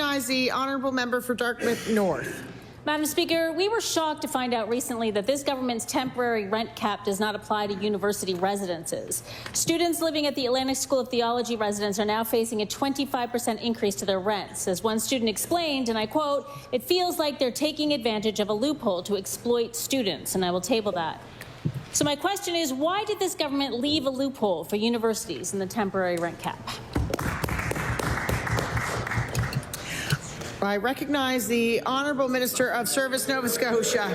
recognize the honourable member for Dartmouth North. Madam Speaker, we were shocked to find out recently that this government's temporary rent cap does not apply to university residences. Students living at the Atlantic School of Theology residence are now facing a 25% increase to their rents. As one student explained, and I quote, "It feels like they're taking advantage of a loophole to exploit students," and I will table that. So my question is, why did this government leave a loophole for universities in the temporary rent cap? I recognize the Honourable Minister of Service, Nova Scotia.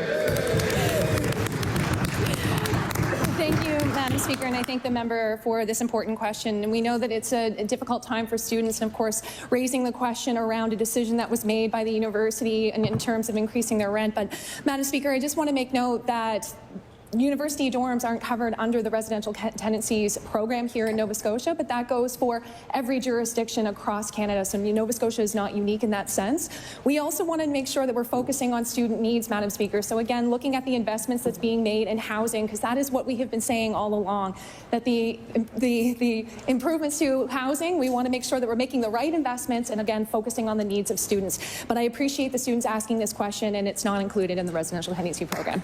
Thank you, Madam Speaker, and I thank the member for this important question. And we know that it's a difficult time for students, and of course, raising the question around a decision that was made by the university in terms of increasing their rent. But, Madam Speaker, I just want to make note that university dorms aren't covered under the residential tenancies program here in Nova Scotia, but that goes for every jurisdiction across Canada. So Nova Scotia is not unique in that sense. We also want to make sure that we're focusing on student needs, Madam Speaker. So again, looking at the investments that's being made in housing, because that is what we have been saying all along, that the improvements to housing, we want to make sure that we're making the right investments and again, focusing on the needs of students. But I appreciate the students asking this question, and it's not included in the residential tenancy program.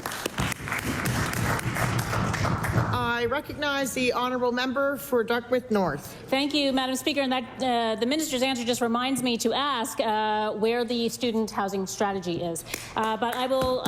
I recognize the honourable member for Dartmouth North. Thank you, Madam Speaker. And that the minister's answer just reminds me to ask where the student housing strategy is. But I will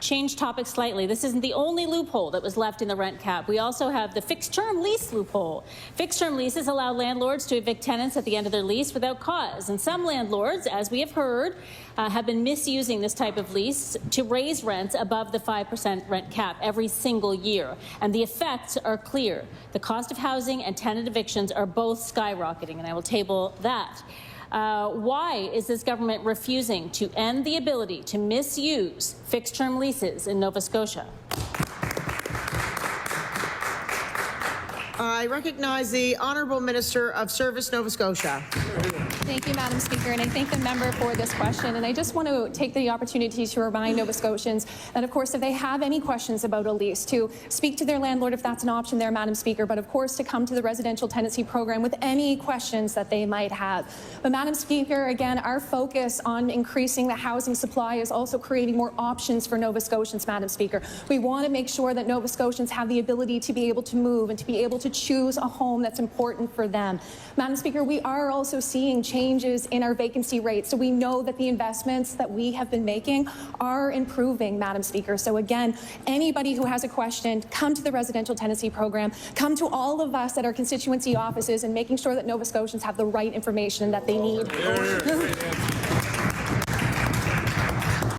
change topics slightly. This isn't the only loophole that was left in the rent cap. We also have the fixed-term lease loophole. Fixed-term leases allow landlords to evict tenants at the end of their lease without cause. And some landlords, as we have heard, have been misusing this type of lease to raise rents above the 5% rent cap every single year. And the effects are clear. The cost of housing and tenant evictions are both skyrocketing, and I will table that. Why is this government refusing to end the ability to misuse fixed-term leases in Nova Scotia? I recognize the Honourable Minister of Service, Nova Scotia. Thank you, Madam Speaker, and I thank the member for this question. And I just want to take the opportunity to remind Nova Scotians that, of course, if they have any questions about a lease, to speak to their landlord if that's an option there, Madam Speaker, but of course to come to the residential tenancy program with any questions that they might have. But, Madam Speaker, again, our focus on increasing the housing supply is also creating more options for Nova Scotians, Madam Speaker. We want to make sure that Nova Scotians have the ability to be able to move and to be able to choose a home that's important for them. Madam Speaker, we are also seeing changes in our vacancy rates, so we know that the investments that we have been making are improving, Madam Speaker. So again, anybody who has a question, come to the residential tenancy program, come to all of us at our constituency offices, and making sure that Nova Scotians have the right information that they need.